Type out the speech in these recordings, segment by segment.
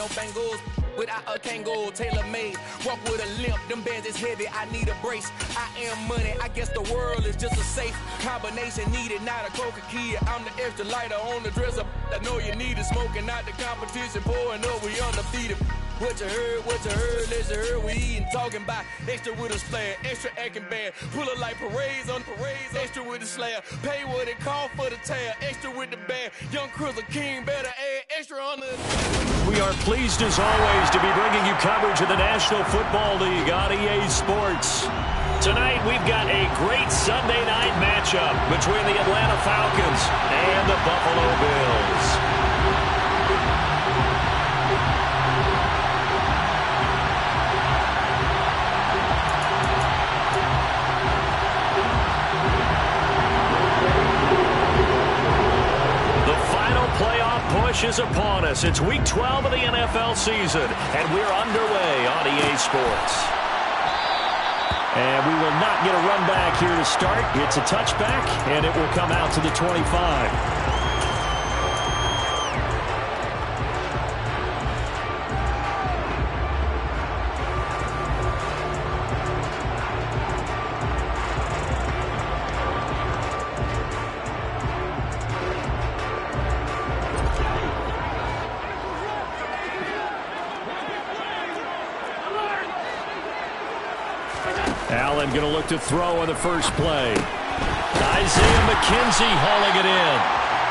no bangles. Without a Kangol, tailor-made. Walk with a limp, them bands is heavy, I need a brace. I am money, I guess the world is just a safe combination needed, not a coca key. I'm the extra lighter on the dresser. I know you need it, smoking out the competition, pouring up, we undefeated. What you heard, let's you heard, we eating, talking about extra with a slayer, extra acting bad, pull it like parades on parades, extra with the slayer, pay what it cost for the tail, extra with the band, young Crizzle King, better add extra on the... We are pleased as always to be bringing you coverage of the National Football League on EA Sports. Tonight we've got a great Sunday night matchup between the Atlanta Falcons and the Buffalo Bills. Push is upon us. It's week 12 of the NFL season, and we're underway on EA Sports. And we will not get a run back here to start. It's a touchback, and it will come out to the 25. Allen going to look to throw on the first play. Isaiah McKenzie hauling it in.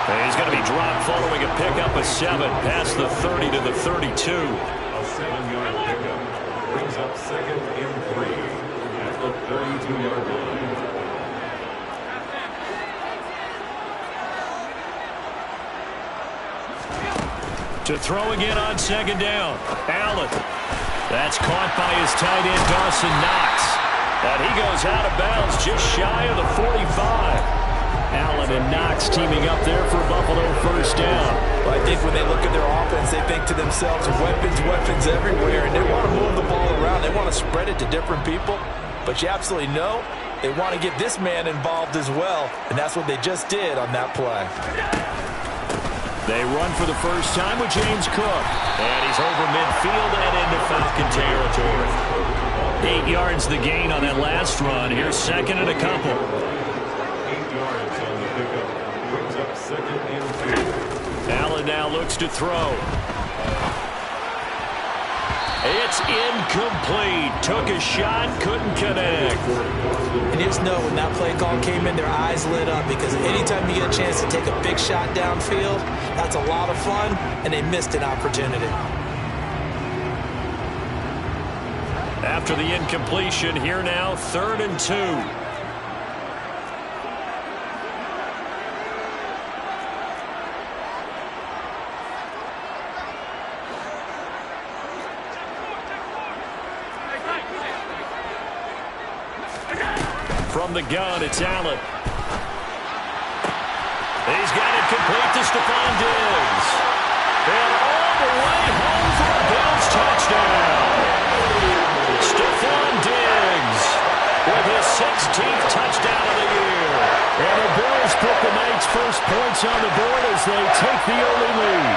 And he's going to be dropped following a pickup of 7 past the 30 to the 32. A 7-yard pickup brings up 2nd and 3 at the 32-yard line. To throw again on 2nd down. Allen. That's caught by his tight end, Dawson Knox. And he goes out of bounds just shy of the 45. Allen and Knox teaming up there for Buffalo first down. Well, I think when they look at their offense, they think to themselves, weapons everywhere, and they want to move the ball around. They want to spread it to different people. But you absolutely know they want to get this man involved as well, and that's what they just did on that play. They run for the first time with James Cook. And he's over midfield and into Falcon territory. 8 yards the gain on that last run. Here's 2nd and a couple. 8 yards on the pickup. Brings up 2nd and 2. Allen now looks to throw. It's incomplete. Took a shot, couldn't connect. And you just know when that play call came in, their eyes lit up, because anytime you get a chance to take a big shot downfield, that's a lot of fun, and they missed an opportunity. After the incompletion, here now, 3rd and 2. From the gun, it's Allen. He's got it complete to Stephon Diggs. And all the way home for a Bills touchdown. Stephon Diggs with his 16th touchdown of the year. And the Bills put the night's first points on the board as they take the early lead.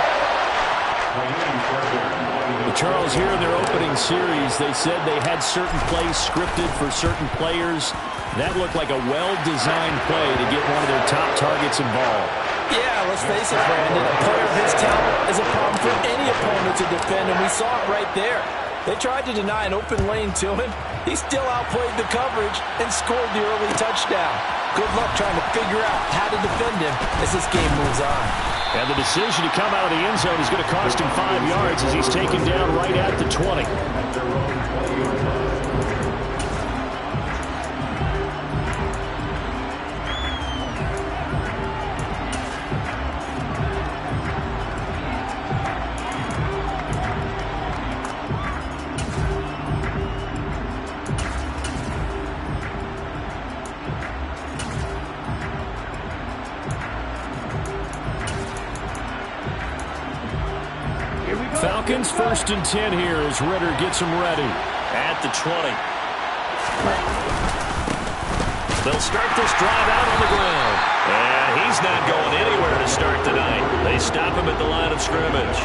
Charles, here in their opening series, they said they had certain plays scripted for certain players. That looked like a well-designed play to get one of their top targets involved. Yeah, let's face it, Brandon. A player of his talent is a problem for any opponent to defend, and we saw it right there. They tried to deny an open lane to him. He still outplayed the coverage and scored the early touchdown. Good luck trying to figure out how to defend him as this game moves on. And the decision to come out of the end zone is going to cost him 5 yards as he's taken down right at the 20. Falcons 1st and 10 here as Ritter gets them ready at the 20. They'll start this drive out on the ground. And he's not going anywhere to start tonight. They stop him at the line of scrimmage.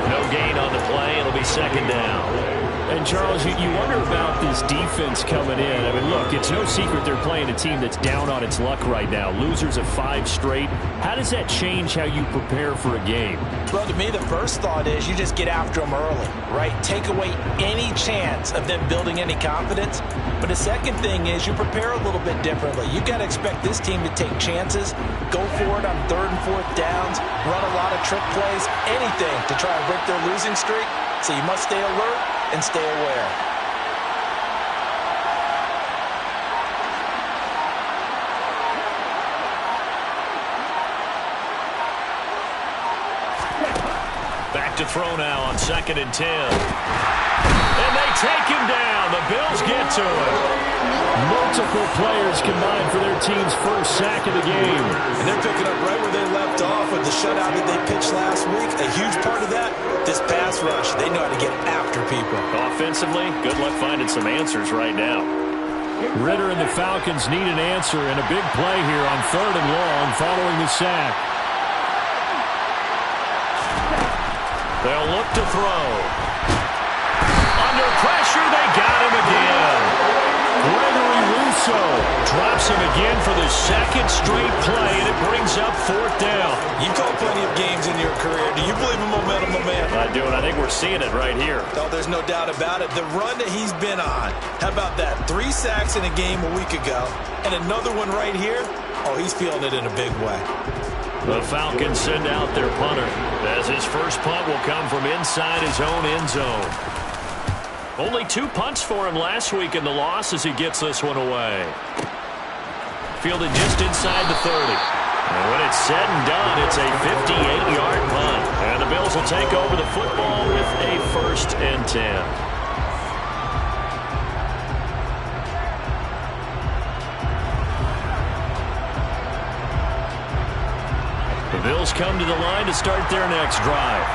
No gain on play. It'll be second down. And, Charles, you wonder about this defense coming in. I mean, look, it's no secret they're playing a team that's down on its luck right now. Losers of 5 straight. How does that change how you prepare for a game? Well, to me, the first thought is you just get after them early, right? Take away any chance of them building any confidence. But the second thing is you prepare a little bit differently. You've got to expect this team to take chances, go for it on 3rd and 4th downs, run a lot of trick plays, anything to try and break their losing streak. So you must stay alert and stay aware. Back to throw now on 2nd and 10. And they take him down. The Bills get to it. Multiple players combined for their team's first sack of the game. And they're picking up right where they left off with the shutout that they pitched last week. A huge part of that, this pass rush. They know how to get after people. Offensively, good luck finding some answers right now. Ritter and the Falcons need an answer and a big play here on 3rd and long following the sack. They'll look to throw. Under pressure, they got him again. Gregory Rousseau Drops him again for the 2nd straight play, and it brings up 4th down. You've called plenty of games in your career. Do you believe in momentum, my man? I do, and I think we're seeing it right here. Oh, there's no doubt about it. The run that he's been on. How about that? 3 sacks in a game a week ago, and another one right here. Oh, he's feeling it in a big way. The Falcons send out their punter, as his first punt will come from inside his own end zone. Only 2 punts for him last week in the loss as he gets this one away. Fielded just inside the 30. And when it's said and done, it's a 58-yard punt. And the Bills will take over the football with a 1st and 10. The Bills come to the line to start their next drive.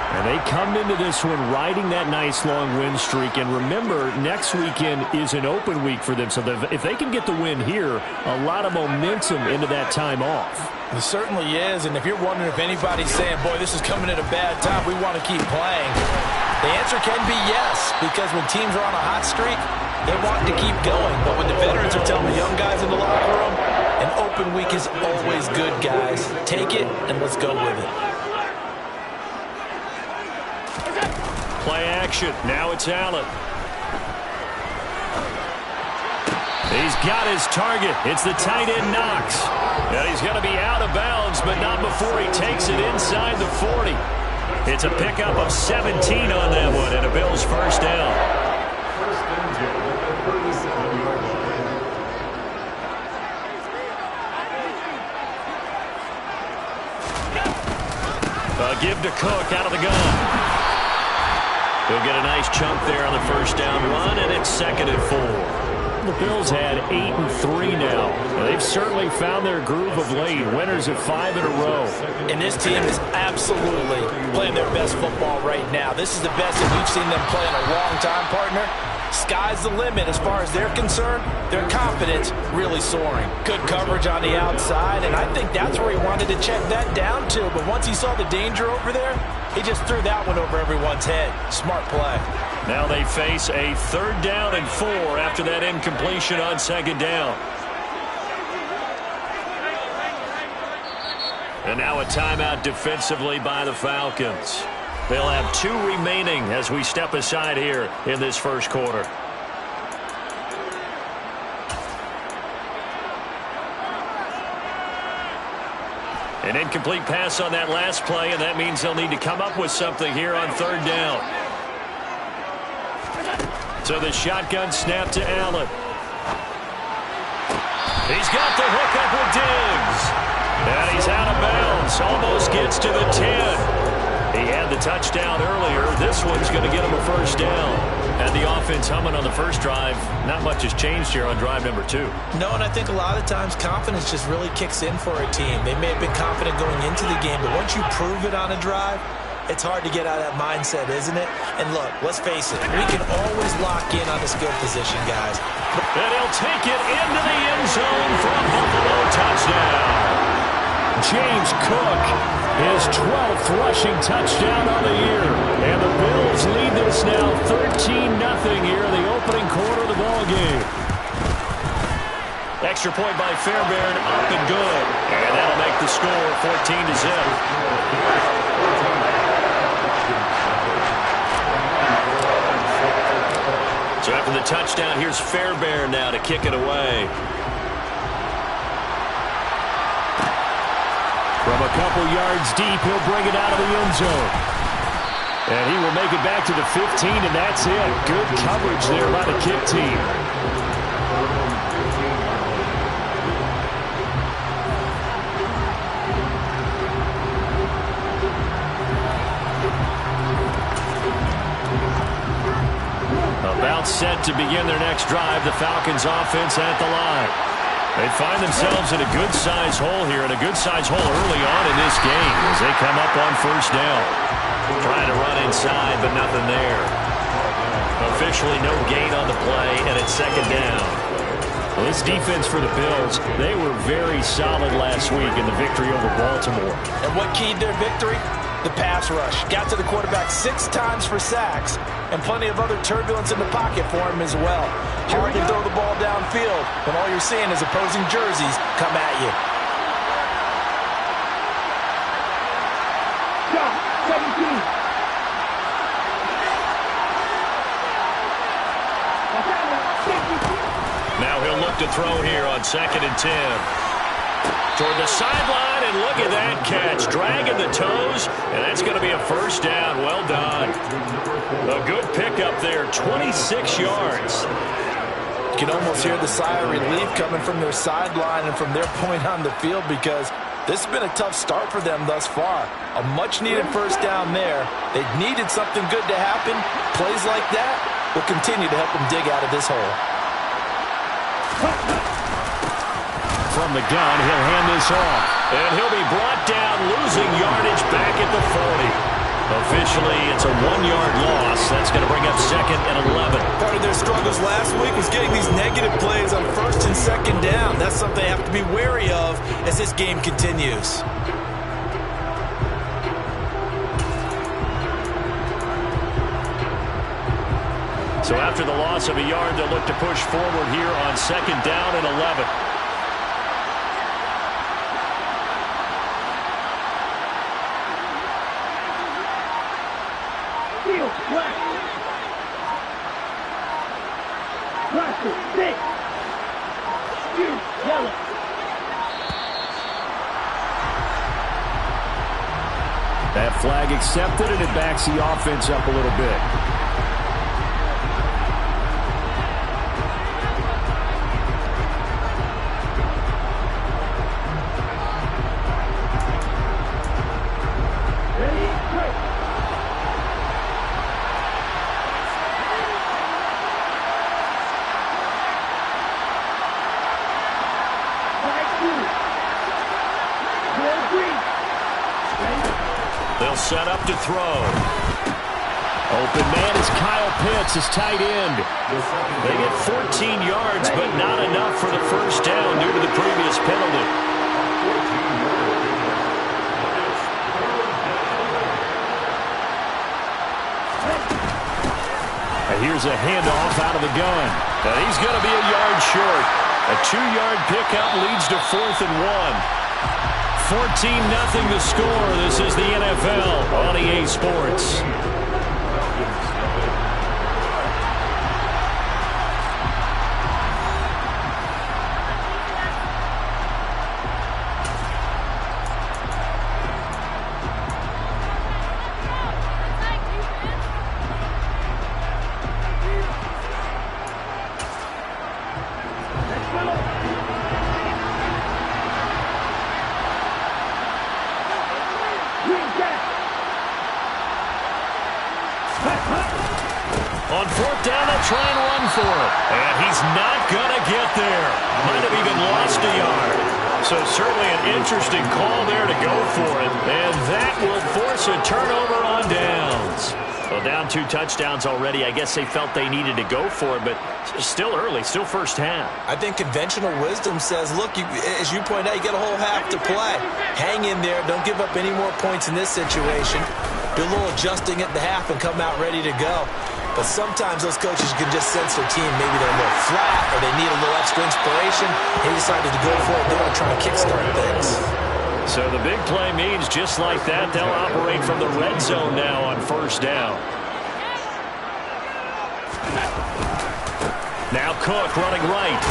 And they come into this one riding that nice long win streak. And remember, next weekend is an open week for them. So if they can get the win here, a lot of momentum into that time off. It certainly is. And if you're wondering if anybody's saying, boy, this is coming at a bad time, we want to keep playing, the answer can be yes. Because when teams are on a hot streak, they want to keep going. But when the veterans are telling the young guys in the locker room, an open week is always good, guys. Take it and let's go with it. Play action. Now it's Allen. He's got his target. It's the tight end Knox. And he's going to be out of bounds, but not before he takes it inside the 40. It's a pickup of 17 on that one, and a Bills first down. A give to Cook out of the gun. He'll get a nice chunk there on the first down run, and it's 2nd and 4. The Bills had 8 and 3 now. They've certainly found their groove of late. Winners of 5 in a row. And this team is absolutely playing their best football right now. This is the best that we've seen them play in a long time, partner. Sky's the limit as far as they're concerned. Their confidence really soaring. Good coverage on the outside, and I think that's where he wanted to check that down to. But once he saw the danger over there, he just threw that one over everyone's head. Smart play. Now they face a 3rd down and 4 after that incompletion on 2nd down. And now a timeout defensively by the Falcons. They'll have 2 remaining as we step aside here in this first quarter. An incomplete pass on that last play, and that means they'll need to come up with something here on 3rd down. So the shotgun snap to Allen. He's got the hook up with Diggs. And he's out of bounds. Almost gets to the 10. He had the touchdown earlier. This one's going to get him a first down. And the offense humming on the first drive. Not much has changed here on drive number 2. No, and I think a lot of times confidence just really kicks in for a team. They may have been confident going into the game, but once you prove it on a drive, it's hard to get out of that mindset, isn't it? And look, let's face it, we can always lock in on the skill position, guys. And he'll take it into the end zone for a Buffalo touchdown. James Cook, his 12th rushing touchdown on the year. And the Bills It's now 13-0 here in the opening quarter of the ball game. Extra point by Fairbairn, up and good. And that'll make the score 14-0. So after the touchdown, here's Fairbairn now to kick it away. From a couple yards deep, he'll bring it out of the end zone. And he will make it back to the 15, and that's it. Good coverage there by the kick team. About set to begin their next drive. The Falcons offense at the line. They find themselves in a good-sized hole here, and a good-sized hole early on in this game as they come up on first down. Trying to run inside, but nothing there. Officially no gain on the play, and it's second down. Well, this defense for the Bills, they were very solid last week in the victory over Baltimore. And what keyed their victory? The pass rush. Got to the quarterback 6 times for sacks, and plenty of other turbulence in the pocket for him as well. Hard to throw the ball downfield when all you're seeing is opposing jerseys come at you. Now he'll look to throw here on 2nd and 10. Toward the sideline, and look at that catch. Dragging the toes, and that's going to be a first down. Well done. A good pickup there, 26 yards. You can almost hear the sigh of relief coming from their sideline and from their point on the field, because this has been a tough start for them thus far. A much-needed first down there. They needed something good to happen. Plays like that will continue to help them dig out of this hole. From the gun, he'll hand this off. And he'll be brought down, losing yardage back at the 40. Officially, it's a 1-yard loss. That's going to bring up 2nd and 11. Part of their struggles last week was getting these negative plays on 1st and 2nd down. That's something they have to be wary of as this game continues. So after the loss of a yard, they'll look to push forward here on 2nd down and 11. That flag accepted, and it backs the offense up a little bit. They'll set up to throw. Open man is Kyle Pitts, his tight end. They get 14 yards, but not enough for the first down due to the previous penalty. And here's a handoff out of the gun. And he's going to be a yard short. A 2-yard pickup leads to 4th and 1. 14-0 the score. This is the NFL on EA Sports. On 4th down, they'll try and run for it. And he's not going to get there. Might have even lost a yard. So certainly an interesting call there to go for it. And that will force a turnover on downs. Well, down 2 touchdowns already. I guess they felt they needed to go for it, but still early, still first half. I think conventional wisdom says, look, as you point out, you got a whole half to play. Hang in there. Don't give up any more points in this situation. do a little adjusting at the half, and come out ready to go. But sometimes those coaches can just sense their team. Maybe they're a little flat or they need a little extra inspiration. He decided to go for it. They want to try and kickstart things. So the big play means just like that, they'll operate from the red zone now on first down. Now Cook running right.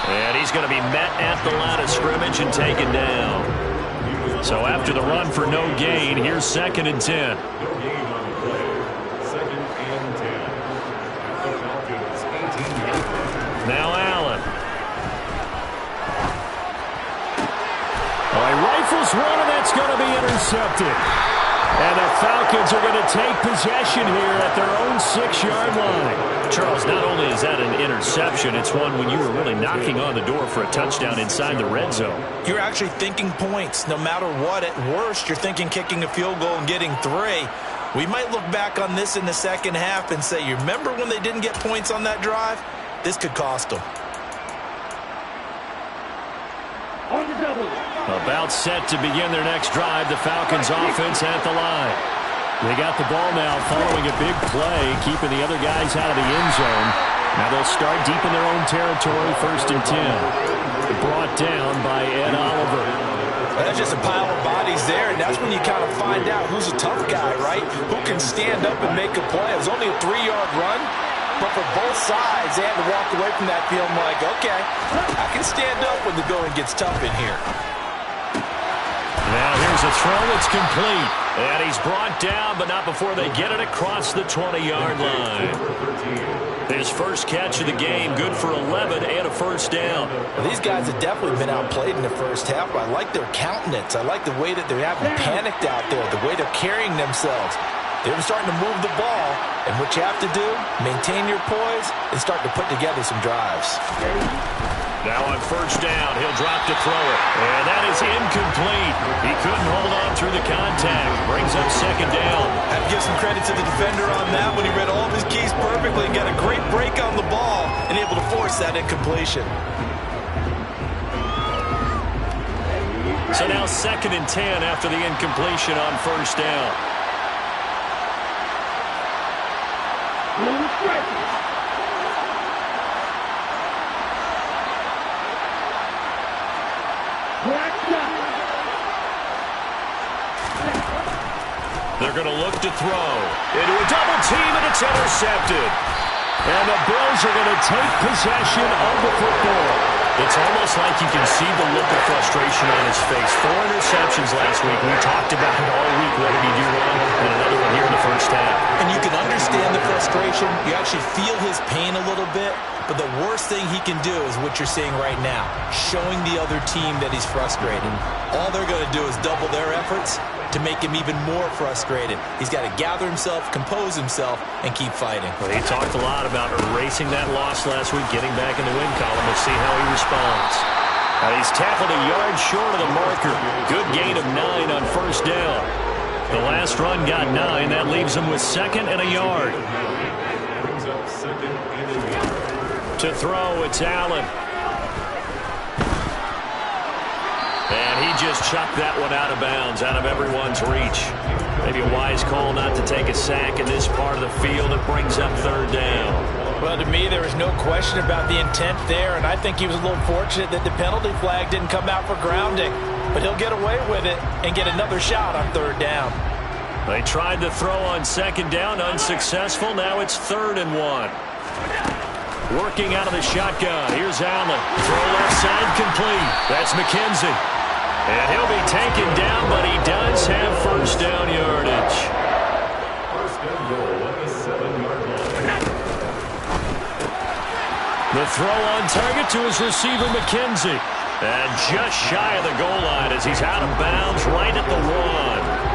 And he's going to be met at the line of scrimmage and taken down. So after the run for no gain, here's 2nd and 10. No gain on the play. 2nd and 10. At the Falcons, 18-yard line. Now Allen. He rifles one, and that's going to be intercepted. And the Falcons are going to take possession here at their own 6-yard line. Charles, not only is that an interception, it's one when you were really knocking on the door for a touchdown inside the red zone. You're actually thinking points. No matter what, at worst, you're thinking kicking a field goal and getting 3. We might look back on this in the second half and say, you remember when they didn't get points on that drive? This could cost them. About set to begin their next drive, the Falcons offense at the line. They got the ball now following a big play, keeping the other guys out of the end zone. Now they'll start deep in their own territory, 1st and 10. Brought down by Ed Oliver. That's just a pile of bodies there, and that's when you kind of find out who's a tough guy, right? Who can stand up and make a play. It was only a 3-yard run, but for both sides, they had to walk away from that feeling like, okay, I can stand up when the going gets tough in here. Now here's a throw. It's complete. And he's brought down, but not before they get it across the 20-yard line. His first catch of the game, good for 11 and a first down. Well, these guys have definitely been outplayed in the first half, but I like their countenance. I like the way that they're having panicked out there, the way they're carrying themselves. They're starting to move the ball, and what you have to do, maintain your poise and start to put together some drives. Now on first down, he'll drop to throw it. And that is incomplete. He couldn't hold on through the contact. Brings up 2nd down. I have to give some credit to the defender on that when he read all of his keys perfectly and got a great break on the ball and able to force that incompletion. So now 2nd and 10 after the incompletion on first down. They're going to look to throw into a double team, and it's intercepted. And the Bills are going to take possession of the football. It's almost like you can see the look of frustration on his face. 4 interceptions last week. We talked about it all week. What did he do wrong? And another one here in the first half. And you can understand the frustration. You actually feel his pain a little bit. But the worst thing he can do is what you're seeing right now, showing the other team that he's frustrated. All they're going to do is double their efforts to make him even more frustrated. He's got to gather himself, compose himself, and keep fighting. Well, he talked a lot about erasing that loss last week, getting back in the win column. We'll see how he responds. He's tackled a yard short of the marker. Good gain of 9 on first down. The last run got 9. That leaves him with 2nd and a yard. Brings up 2nd and a yard. To throw, it's Allen. And he just chucked that one out of bounds, out of everyone's reach. Maybe a wise call not to take a sack in this part of the field. It brings up 3rd down. Well, to me, there was no question about the intent there, and I think he was a little fortunate that the penalty flag didn't come out for grounding. But he'll get away with it and get another shot on 3rd down. They tried to throw on 2nd down, unsuccessful. Now it's 3rd and 1. Working out of the shotgun. Here's Allen. Throw left side complete. That's McKenzie. And he'll be taken down, but he does have first down yardage. First and goal at the 7-yard line. The throw on target to his receiver, McKenzie. And just shy of the goal line as he's out of bounds right at the 1.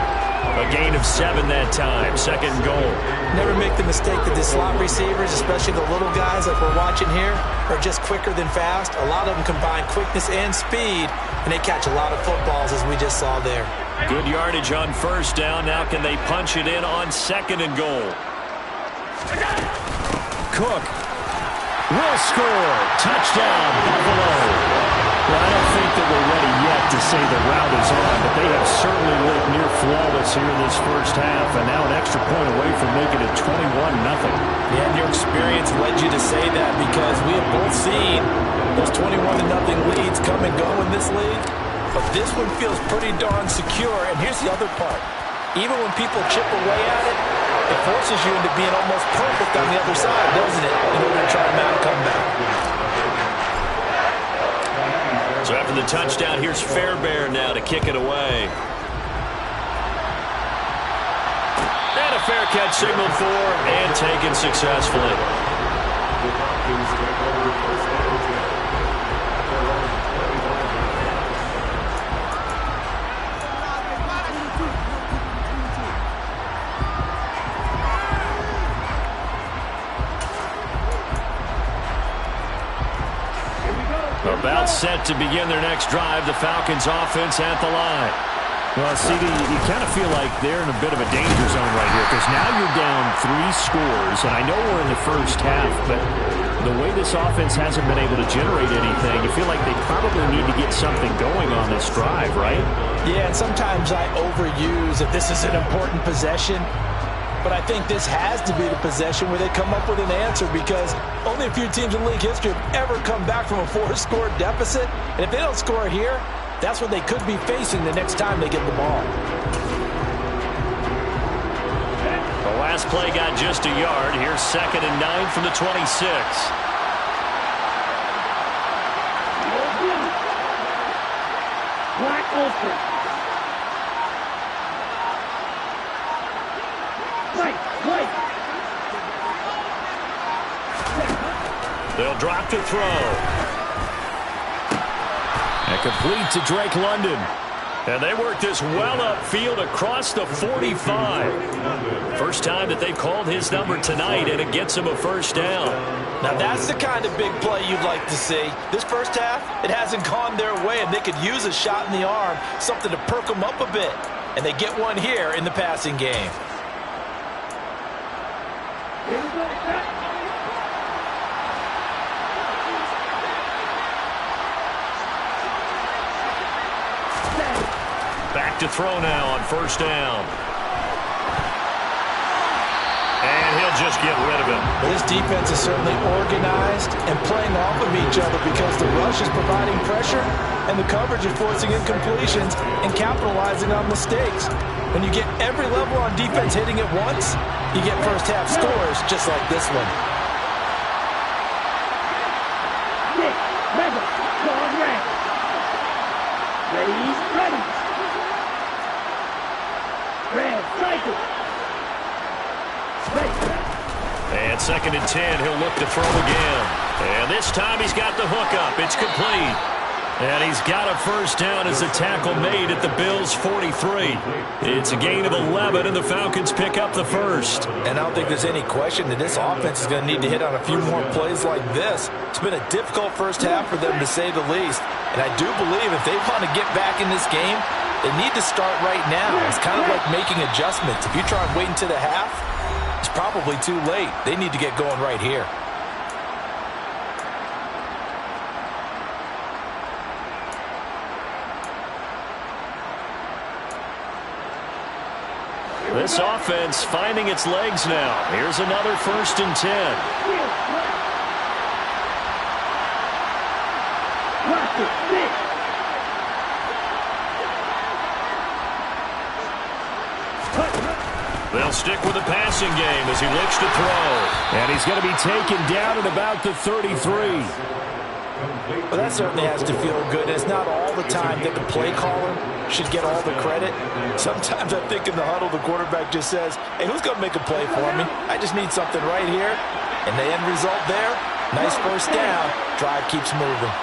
A gain of 7 that time. 2nd goal. Never make the mistake that the slot receivers, especially the little guys like we're watching here, are just quicker than fast. A lot of them combine quickness and speed, and they catch a lot of footballs as we just saw there. Good yardage on first down. Now can they punch it in on 2nd and goal? Cook will score. Touchdown, Buffalo. Well, I don't think that we're ready yet to say the route is on, but they have certainly looked near flawless here in this first half, and now an extra point away from making it 21-0. Yeah, and your experience led you to say that because we have both seen those 21-0 leads come and go in this league, but this one feels pretty darn secure. And here's the other part. Even when people chip away at it, it forces you into being almost perfect on the other side, doesn't it, in order to try to mount a comeback. So after the touchdown, here's Fairbairn now to kick it away. And a fair catch signaled for and taken successfully. About set to begin their next drive, the Falcons offense at the line. Well, CD, you kind of feel like they're in a bit of a danger zone right here because now you're down 3 scores, and I know we're in the first half, but the way this offense hasn't been able to generate anything, you feel like they probably need to get something going on this drive, right? Yeah, and sometimes I overuse that this is an important possession, but I think this has to be the possession where they come up with an answer because only a few teams in league history have ever come back from a 4-score deficit. And if they don't score here, that's what they could be facing the next time they get the ball. The last play got just a yard. Here's 2nd and 9 from the 26. Black open. They'll drop to throw. And complete to Drake London. And they work this well upfield across the 45. First time that they've called his number tonight, and it gets him a first down. Now that's the kind of big play you'd like to see. This first half, it hasn't gone their way, and they could use a shot in the arm, something to perk them up a bit. And they get one here in the passing game. Back to throw now on first down. And he'll just get rid of it. Well, this defense is certainly organized and playing off of each other because the rush is providing pressure and the coverage is forcing incompletions and capitalizing on mistakes. When you get every level on defense hitting at once, you get first half scores just like this one. And 2nd and 10, he'll look to throw again. And this time he's got the hook up. It's complete. And he's got a first down as a tackle made at the Bills' 43. It's a gain of 11, and the Falcons pick up the first. And I don't think there's any question that this offense is going to need to hit on a few more plays like this. It's been a difficult first half for them, to say the least. And I do believe if they want to get back in this game, they need to start right now. It's kind of like making adjustments. If you try and wait until the half, it's probably too late. They need to get going right here. This offense finding its legs now. Here's another 1st and 10. They'll stick with the passing game as he looks to throw. And he's going to be taken down at about the 33. Well, that certainly has to feel good. It's not all the time that the play caller should get all the credit. Sometimes I think in the huddle, the quarterback just says, hey, who's going to make a play for me? I just need something right here. And the end result there, nice first down. Drive keeps moving.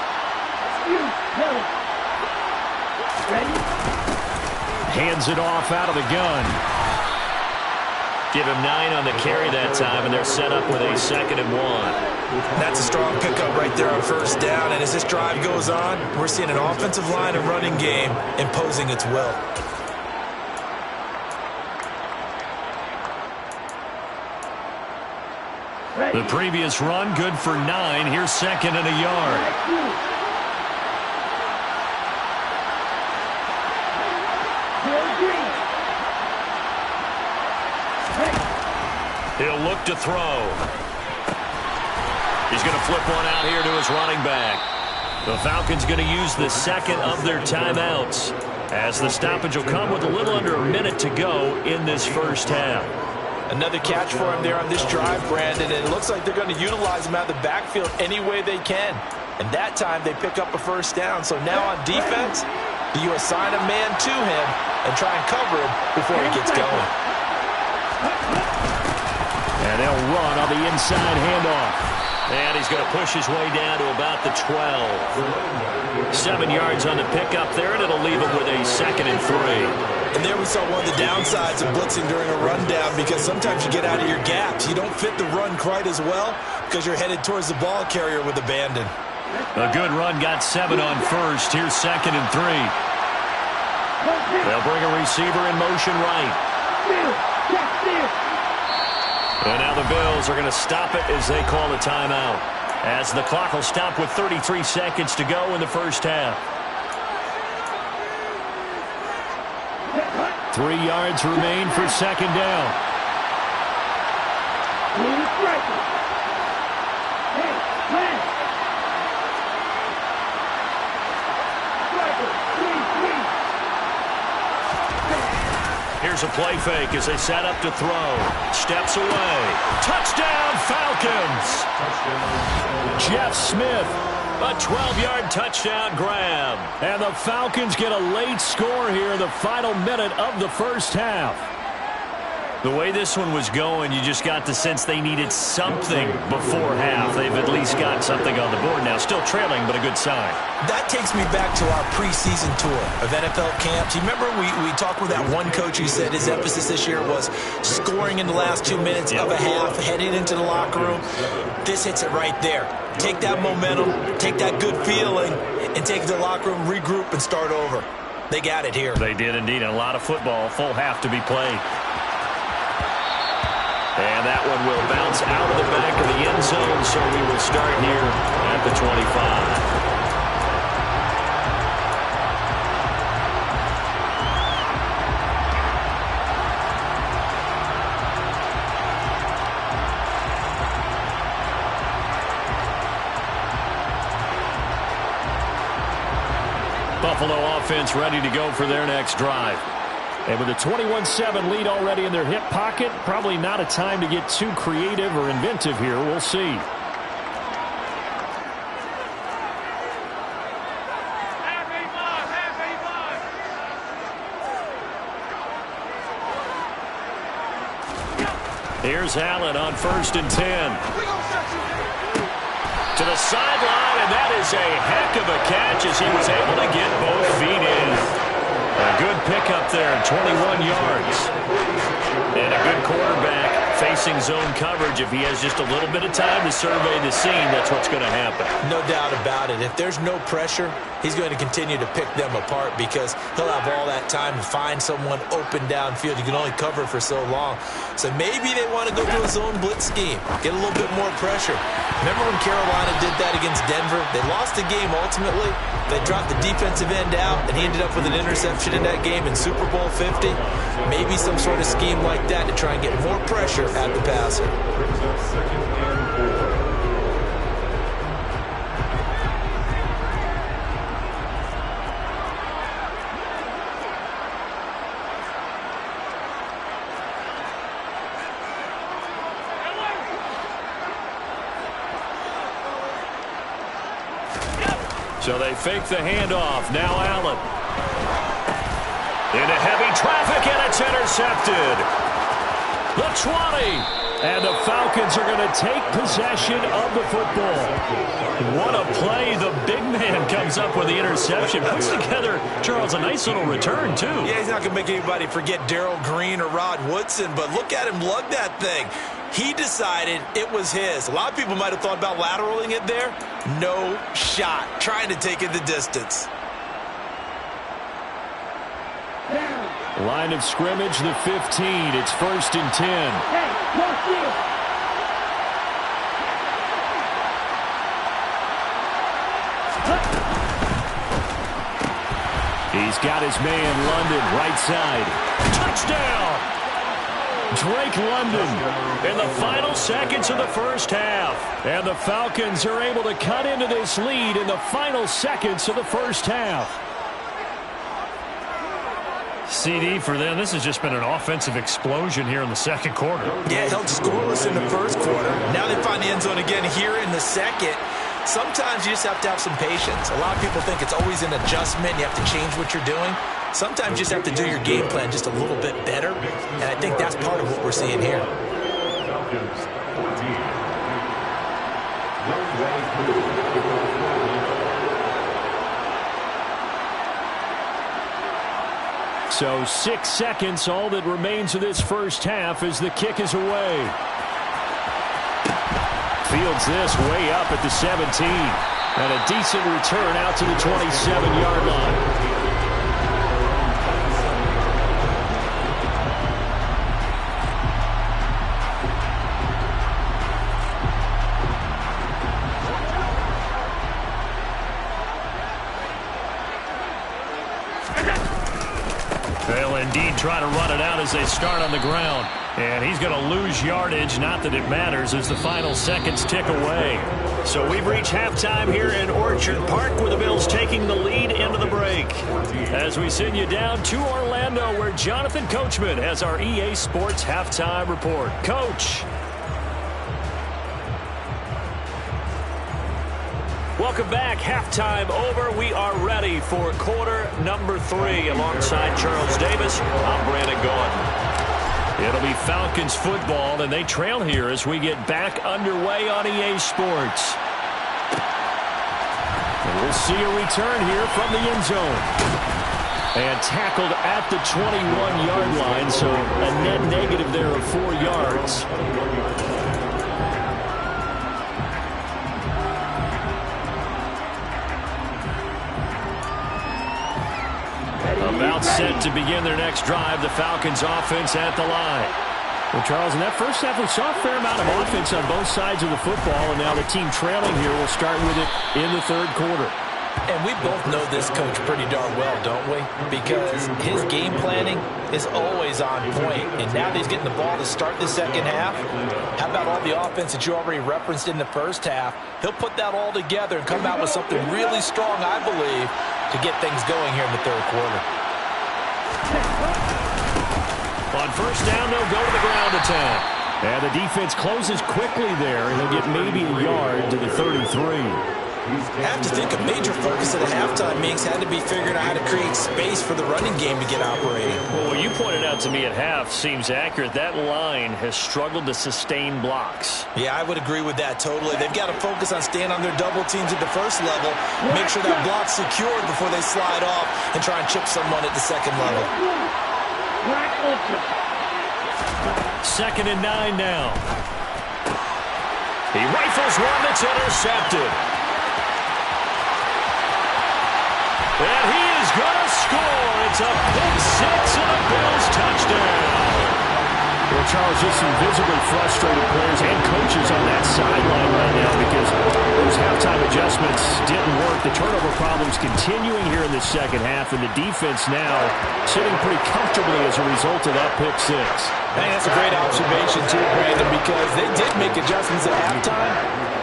Hands it off out of the gun. Give him 9 on the carry that time, and they're set up with a 2nd and 1. That's a strong pickup right there on first down. And as this drive goes on, we're seeing an offensive line and running game imposing its will. The previous run, good for 9. Here's 2nd and a yard. He'll look to throw. He's going to flip one out here to his running back. The Falcons going to use the second of their timeouts, as the stoppage will come with a little under a minute to go in this first half. Another catch for him there on this drive, Brandon, and it looks like they're going to utilize him out of the backfield any way they can. And that time they pick up a first down. So now on defense, you assign a man to him and try and cover him before he gets going. And they'll run on the inside handoff. And he's going to push his way down to about the 12. 7 yards on the pickup there, and it'll leave him with a 2nd and 3. And there we saw one of the downsides of blitzing during a rundown, because sometimes you get out of your gaps. You don't fit the run quite as well because you're headed towards the ball carrier with abandon. A good run, got 7 on first. Here's 2nd and 3. They'll bring a receiver in motion right. And now the Bills are going to stop it as they call a timeout, as the clock will stop with 33 seconds to go in the first half. 3 yards remain for 2nd down. Here's a play fake as they set up to throw. Steps away. Touchdown, Falcons! Jeff Smith, a 12-yard touchdown grab. And the Falcons get a late score here in the final minute of the first half. The way this one was going, you just got the sense they needed something before half. They've at least got something on the board now. Still trailing, but a good sign. That takes me back to our preseason tour of NFL camps. You remember we talked with that one coach who said his emphasis this year was scoring in the last 2 minutes of a half, heading into the locker room. This hits it right there. Take that momentum, take that good feeling, and take it to the locker room, regroup, and start over. They got it here. They did indeed. A lot of football, full half to be played. And that one will bounce out of the back of the end zone, so we will start here at the 25. Buffalo offense ready to go for their next drive. And with a 21-7 lead already in their hip pocket, probably not a time to get too creative or inventive here. We'll see. Here's Allen on 1st and 10. To the sideline, and that is a heck of a catch as he was able to get both feet in. A good pickup there, 21 yards. And a good quarterback facing zone coverage. If he has just a little bit of time to survey the scene, that's what's going to happen. No doubt about it. If there's no pressure, he's going to continue to pick them apart because he'll have all that time to find someone open downfield. You can only cover for so long. So maybe they want to go to a zone blitz scheme, get a little bit more pressure. Remember when Carolina did that against Denver? They lost the game ultimately. They dropped the defensive end out, and he ended up with an interception in that game in Super Bowl 50. Maybe some sort of scheme like that to try and get more pressure at the passer. So they fake the handoff. Now Allen. Into heavy traffic, and it's intercepted. The 20. And the Falcons are going to take possession of the football. What a play. The big man comes up with the interception. Puts together, Charles, a nice little return, too. Yeah, he's not going to make anybody forget Darrell Green or Rod Woodson, but look at him lug that thing. He decided it was his. A lot of people might have thought about lateraling it there. No shot. Trying to take it the distance. Line of scrimmage, the 15. It's 1st and 10. He's got his man, London, right side. Touchdown! Drake London in the final seconds of the first half. And the Falcons are able to cut into this lead in the final seconds of the first half. CD for them, this has just been an offensive explosion here in the second quarter. Yeah, held scoreless in the first quarter. Now they find the end zone again here in the second. Sometimes you just have to have some patience. A lot of people think it's always an adjustment. You have to change what you're doing. Sometimes you just have to do your game plan just a little bit better. And I think that's part of what we're seeing here. Falcons 14. One way through. So 6 seconds, all that remains of this first half as the kick is away. Fields this way up at the 17. And a decent return out to the 27-yard line. They'll indeed try to run it out as they start on the ground. And he's going to lose yardage, not that it matters, as the final seconds tick away. So we've reached halftime here in Orchard Park, where the Bills taking the lead into the break. As we send you down to Orlando, where Jonathan Coachman has our EA Sports halftime report. Coach. Welcome back. Halftime over. We are ready for quarter number 3. Alongside Charles Davis, I'm Brandon Gaudin. It'll be Falcons football, and they trail here as we get back underway on EA Sports. And we'll see a return here from the end zone. And tackled at the 21-yard line, so a net negative there of 4 yards. About set to begin their next drive, the Falcons offense at the line. Well, Charles, in that first half, we saw a fair amount of offense on both sides of the football, and now the team trailing here will start with it in the third quarter. And we both know this coach pretty darn well, don't we? Because his game planning is always on point. And now that he's getting the ball to start the second half, how about all the offense that you already referenced in the first half? He'll put that all together and come out with something really strong, I believe, to get things going here in the third quarter. On first down, they'll go to the ground attack. And the defense closes quickly there, and he'll get maybe a yard to the 33. I have to think a major focus at the halftime, Minks, had to be figuring out how to create space for the running game to get operating. Well, what you pointed out to me at half seems accurate. That line has struggled to sustain blocks. Yeah, I would agree with that totally. They've got to focus on staying on their double teams at the first level, make sure that block's secured before they slide off and try and chip someone at the second level. 2nd and 9 now. He rifles one that's intercepted. And he is going to score. It's a pick six and a Bills touchdown. Well, Charles, just some visibly frustrated players and coaches on that sideline right now because those halftime adjustments didn't work. The turnover problems continuing here in the second half, and the defense now sitting pretty comfortably as a result of that pick six. I think that's a great observation, too, Brandon, because they did make adjustments at halftime.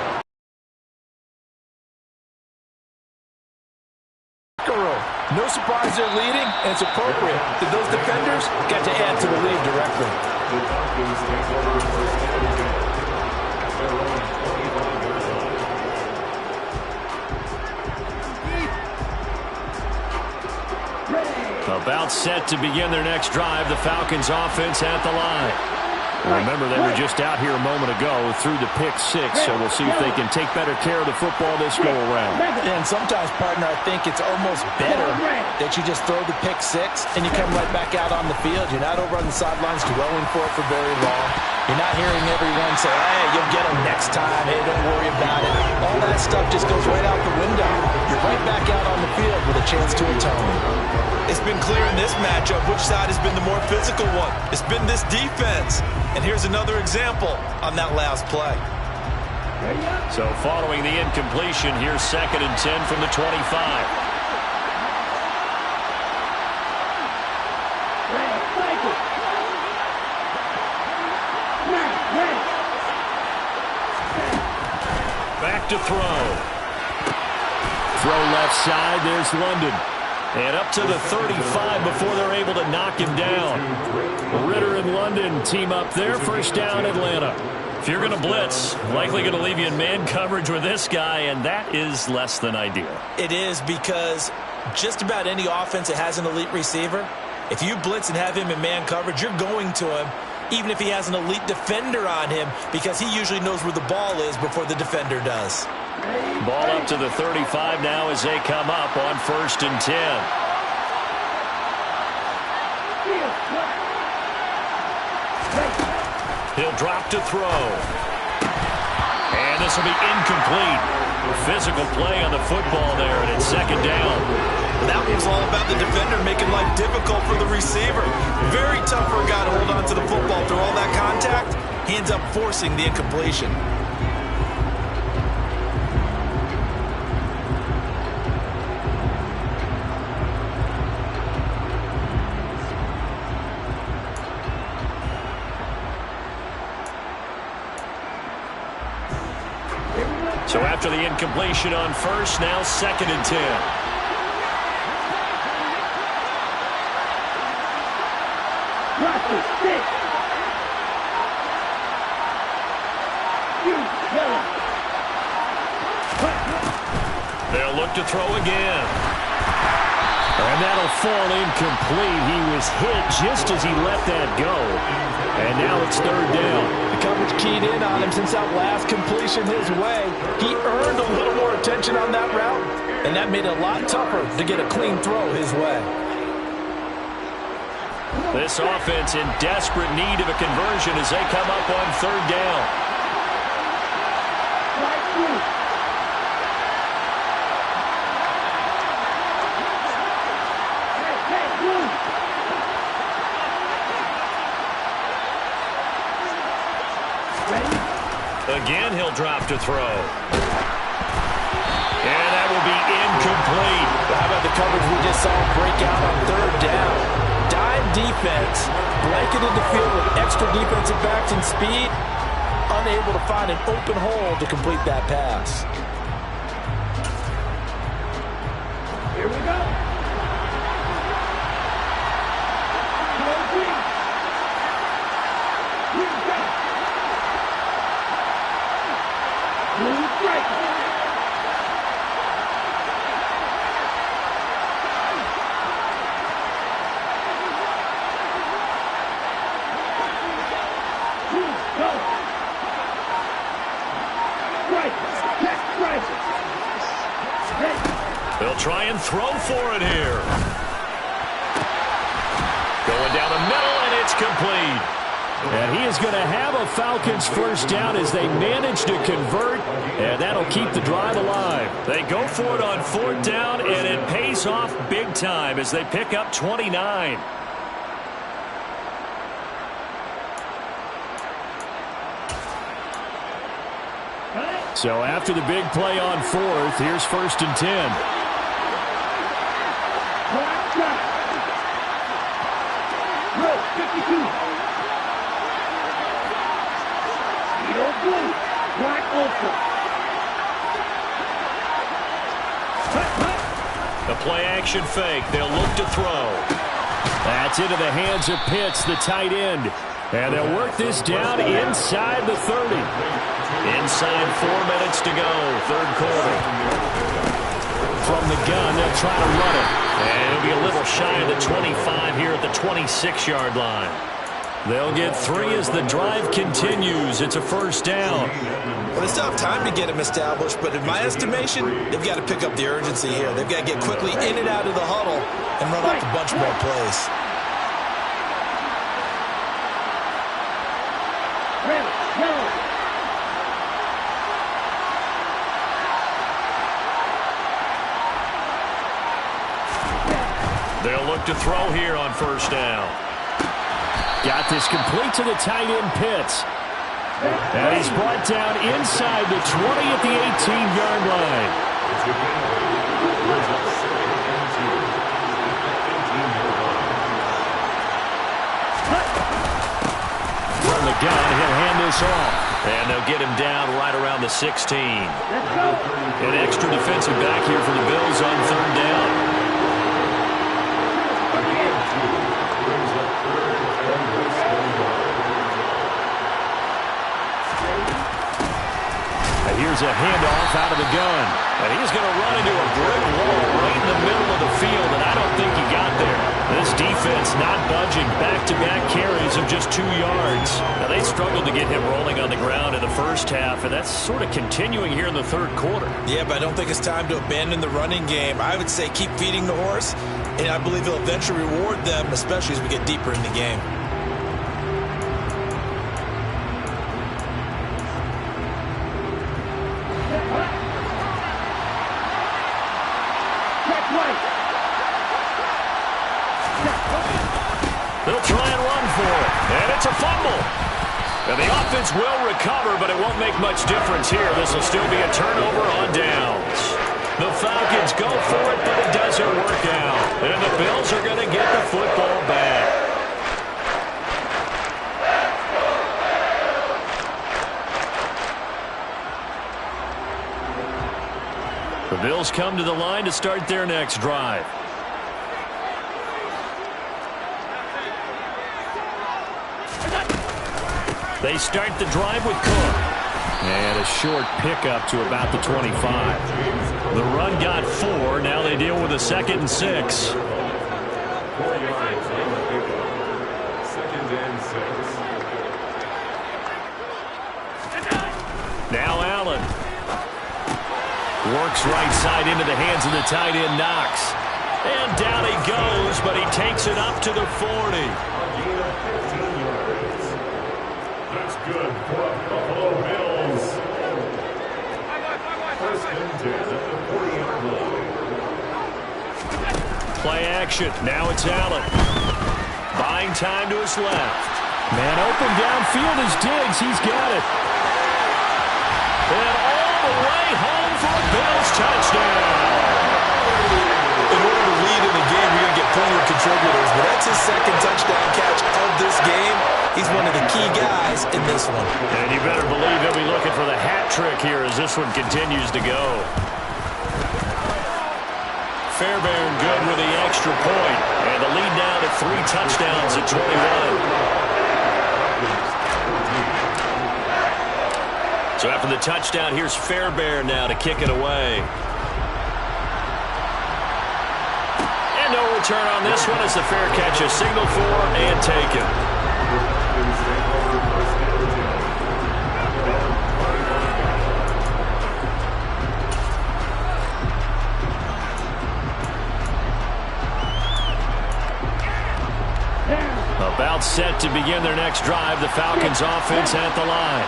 No surprise they're leading, and it's appropriate that those defenders got to add to the lead directly. About set to begin their next drive, the Falcons offense at the line. Remember, they were just out here a moment ago through the pick six, so we'll see if they can take better care of the football this go-around. And sometimes, partner, I think it's almost better that you just throw the pick six and you come right back out on the field. You're not over on the sidelines dwelling for it for very long. You're not hearing everyone say, hey, you'll get them next time. Hey, don't worry about it. All that stuff just goes right out the window. You're right back out on the field with a chance to atone. It's been clear in this matchup which side has been the more physical one. It's been this defense. And here's another example on that last play. So following the incompletion, here's 2nd and 10 from the 25. Back to throw. Throw left side. There's London. And up to the 35 before they're able to knock him down. Ritter and London team up there. First down, Atlanta. If you're going to blitz, likely going to leave you in man coverage with this guy, and that is less than ideal. It is, because just about any offense that has an elite receiver, if you blitz and have him in man coverage, you're going to him, even if he has an elite defender on him, because he usually knows where the ball is before the defender does. Ball up to the 35 now as they come up on 1st and 10. He'll drop to throw. And this will be incomplete. Physical play on the football there, and it's 2nd down. That was all about the defender making life difficult for the receiver. Very tough for a guy to hold on to the football through all that contact. He ends up forcing the incompletion. So after the incompletion on 1st, now 2nd and 10. They'll look to throw again. And that'll fall incomplete. He was hit just as he let that go. And now it's 3rd down. The coverage keyed in on him since that last completion his way. He earned a little more attention on that route, and that made it a lot tougher to get a clean throw his way. This offense in desperate need of a conversion as they come up on 3rd down. Again, he'll drop to throw. And that will be incomplete. How about the coverage we just saw break out on 3rd down? Dime defense, blanketed the field with extra defensive backs and speed, unable to find an open hole to complete that pass. Here we go. They'll try and throw for it here. Going down the middle, and it's complete. And he is going to have a Falcons first down as they manage to convert, and that'll keep the drive alive. They go for it on 4th down, and it pays off big time as they pick up 29. So after the big play on 4th, here's 1st and 10. The play-action fake. They'll look to throw. That's into the hands of Pitts, the tight end. And they'll work this down inside the 30. Inside 4 minutes to go, 3rd quarter. From the gun, they'll try to run it. And it'll be a little shy of the 25 here at the 26-yard line. They'll get 3 as the drive continues. It's a first down. Well, they still have time to get him established, but in my estimation, they've got to pick up the urgency here. They've got to get quickly in and out of the huddle and run off a bunch more plays. They'll look to throw here on first down. Got this complete to the tight end, Pitts. And he's brought down inside the 20 at the 18-yard line. From the gun, he'll hand this off. And they'll get him down right around the 16. Let's go. An extra defensive back here for the Bills on third down. Brings up third and less than 1. Here's a handoff out of the gun. And he's going to run into a brick wall right in the middle of the field, and I don't think he got there. This defense not budging. Back-to-back carries of just 2 yards. Now, they struggled to get him rolling on the ground in the first half, and that's sort of continuing here in the third quarter. Yeah, but I don't think it's time to abandon the running game. I would say keep feeding the horse, and I believe he'll eventually reward them, especially as we get deeper in the game. They'll try and run for it, and it's a fumble. And the offense will recover, but it won't make much difference here. This will still be a turnover on downs. The Falcons go for it, but it doesn't work out. And the Bills are going to get the football back. The Bills come to the line to start their next drive. They start the drive with Cook. And a short pickup to about the 25. The run got 4. Now they deal with a 2nd and 6. 4 yards on the pickup. 2nd and 6. Now Allen. Works right side into the hands of the tight end Knox. And down he goes, but he takes it up to the 40. Good for Buffalo Bills. First and 10 at the 40-yard line. Play action. Now it's Allen. Buying time to his left. Man open downfield is Diggs. He's got it. And all the way home for a Bills touchdown. In order to lead in the game, you're going to get plenty of contributors, but that's his 2nd touchdown catch of this game. He's one of the key guys in this one. And you better believe he'll be looking for the hat trick here as this one continues to go. Fairbairn good with the extra point. And the lead now to 3 touchdowns at 21. So after the touchdown, here's Fairbairn now to kick it away. And no return on this one as the fair catch is signaled for and taken. About set to begin their next drive, the Falcons offense at the line.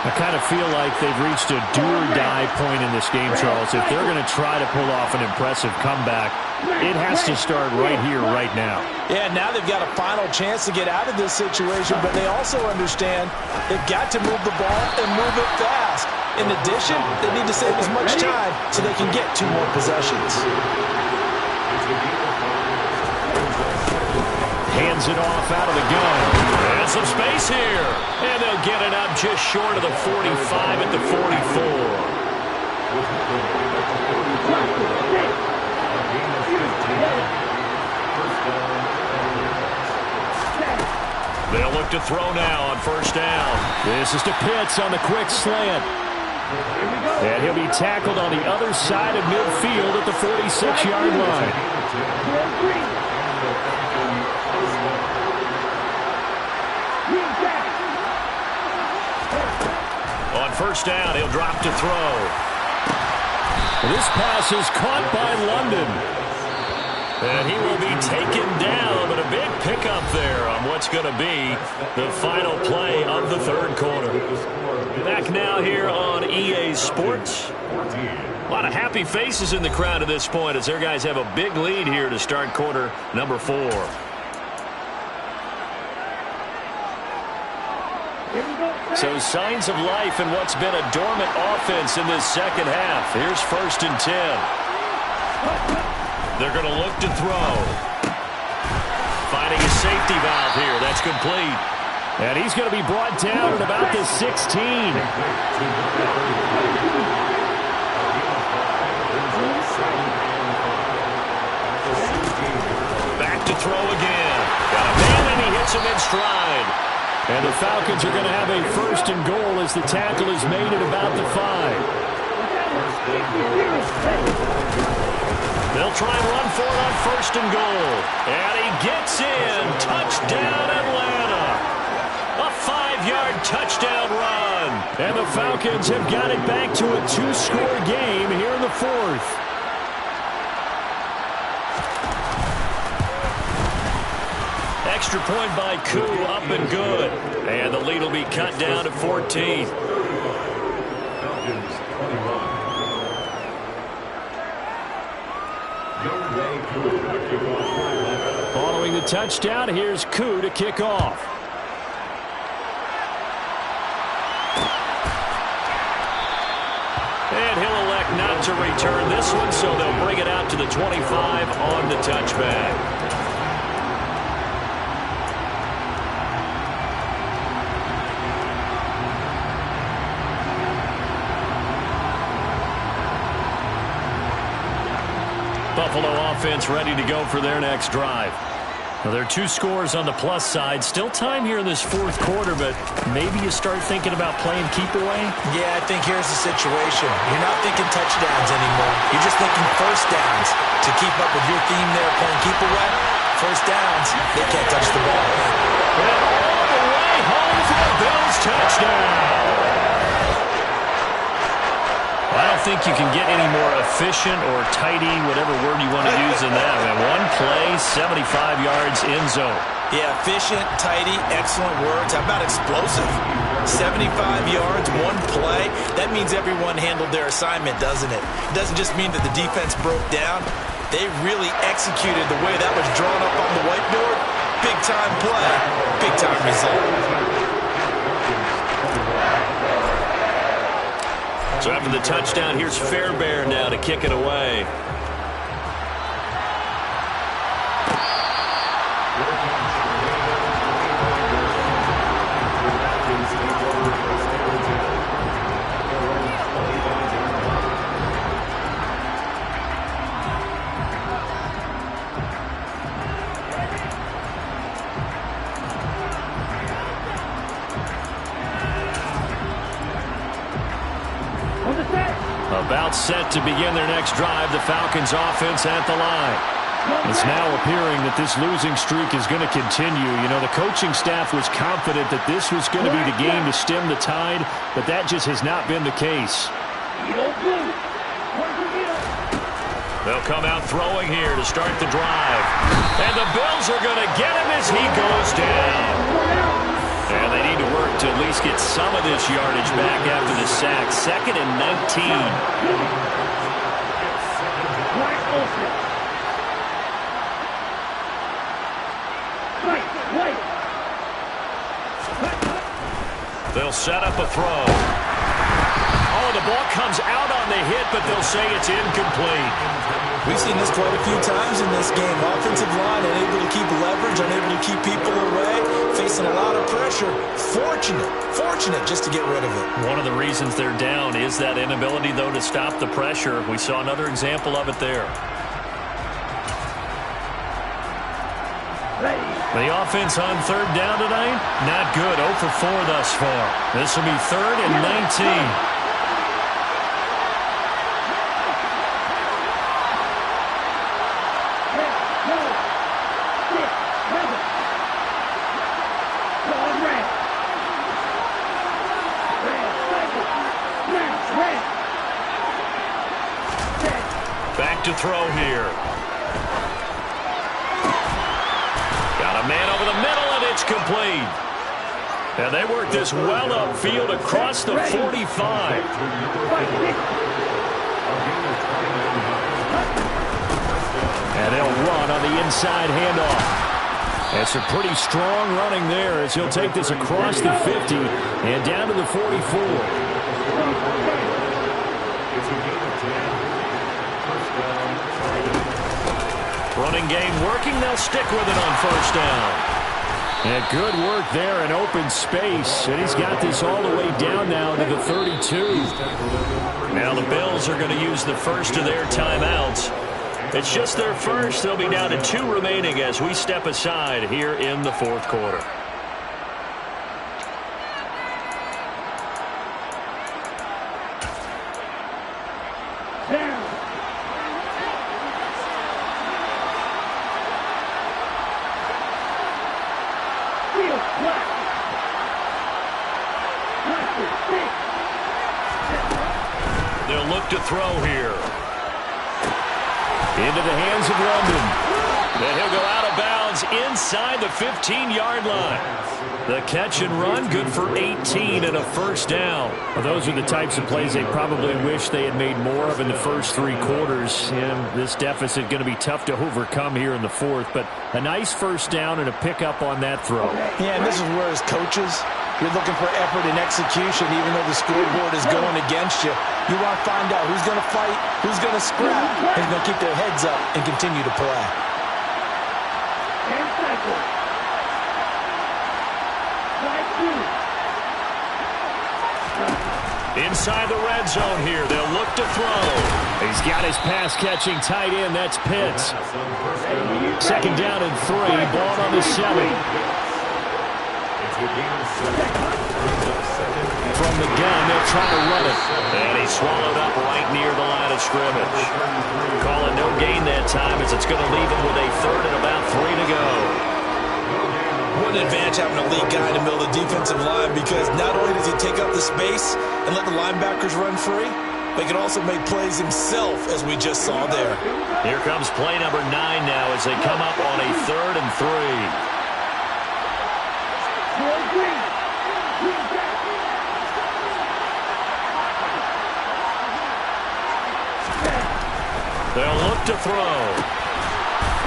I kind of feel like they've reached a do-or-die point in this game, Charles. If they're going to try to pull off an impressive comeback, it has to start right here, right now. Yeah, now they've got a final chance to get out of this situation, but they also understand they've got to move the ball and move it fast. In addition, they need to save as much time so they can get 2 more possessions. Hands it off out of the gun. And some space here. And they'll get it up just short of the 45 at the 44. They'll look to throw now on first down. This is to Pitts on the quick slant. And he'll be tackled on the other side of midfield at the 46-yard line. On first down, he'll drop to throw. This pass is caught by London. And he will be taken down, but a big pickup there on what's going to be the final play of the third quarter. Back now here on EA Sports. A lot of happy faces in the crowd at this point as their guys have a big lead here to start quarter number 4. So signs of life in what's been a dormant offense in this second half. Here's first and 10. They're going to look to throw. Finding a safety valve here. That's complete. And he's going to be brought down at about the 16. Back to throw again. Got a man, and he hits him in stride. And the Falcons are going to have a first and goal as the tackle is made at about the 5. They'll try and run for it on first and goal. And he gets in. Touchdown, Atlanta. A 5-yard touchdown run. And the Falcons have got it back to a 2-score game here in the 4th. Extra point by Koo, up and good. And the lead will be cut down to 14. Following the touchdown, here's Koo to kick off. And he'll elect not to return this one, so they'll bring it out to the 25 on the touchback. Buffalo offense ready to go for their next drive. Well, there are 2 scores on the plus side. Still time here in this 4th quarter, but maybe you start thinking about playing keep away? Yeah, I think here's the situation. You're not thinking touchdowns anymore. You're just thinking first downs. To keep up with your theme there, playing keep away, first downs, they can't touch the ball. And all the way home for the Bills touchdown. I don't think you can get any more efficient or tidy, whatever word you want to use in that. Man, one play, 75 yards, end zone. Yeah, efficient, tidy, excellent words. How about explosive? 75 yards, one play. That means everyone handled their assignment, doesn't it? It doesn't just mean that the defense broke down. They really executed the way that was drawn up on the whiteboard. Big-time play, big-time result. So after the touchdown, here's Fairbairn now to kick it away. About set to begin their next drive, the Falcons offense at the line. It's now appearing that this losing streak is going to continue. You know, the coaching staff was confident that this was going to be the game to stem the tide, but that just has not been the case. They'll come out throwing here to start the drive. And the Bills are going to get him as he goes down. And they need to work to at least get some of this yardage back after the sack. 2nd and 19. They'll set up a throw. Oh, the ball comes out on the hit, but they'll say it's incomplete. We've seen this quite a few times in this game. Offensive line unable to keep leverage, unable to keep people away, facing a lot of pressure. Fortunate just to get rid of it. One of the reasons they're down is that inability, though, to stop the pressure. We saw another example of it there. The offense on 3rd down tonight, not good. 0 for 4 thus far. This will be 3rd and 19. Back to throw here. Got a man over the middle, and it's complete. And they work this well upfield across the 45. And they'll run on the inside handoff. That's a pretty strong running there as he'll take this across the 50 and down to the 44. Running game working. They'll stick with it on 1st down. Yeah, good work there in open space. And he's got this all the way down now to the 32. Now the Bills are going to use the first of their timeouts. It's just their first. They'll be down to 2 remaining as we step aside here in the fourth quarter. They'll look to throw here. Into the hands of London. Then he'll go out of bounds inside the 15-yard line. The catch and run, good for 18 and a first down. Well, those are the types of plays they probably wish they had made more of in the first 3 quarters. And this deficit going to be tough to overcome here in the fourth. But a nice first down and a pickup on that throw. Yeah, and this is where as coaches, you're looking for effort and execution even though the scoreboard is going against you. You want to find out who's going to fight, who's going to scrap, and who's going to keep their heads up and continue to play. Inside the red zone here, they'll look to throw. He's got his pass-catching tight end. That's Pitts. Second down and 3. Ball on the 7. From the gun, they'll try to run it. And he's swallowed up right near the line of scrimmage. Calling no gain that time as it's going to leave him with a third and about 3 to go. What an advantage having a lead guy in the middle of the defensive line, because not only does he take up the space and let the linebackers run free, but he can also make plays himself, as we just saw there. Here comes play number 9 now as they come up on a 3rd and 3. They'll look to throw.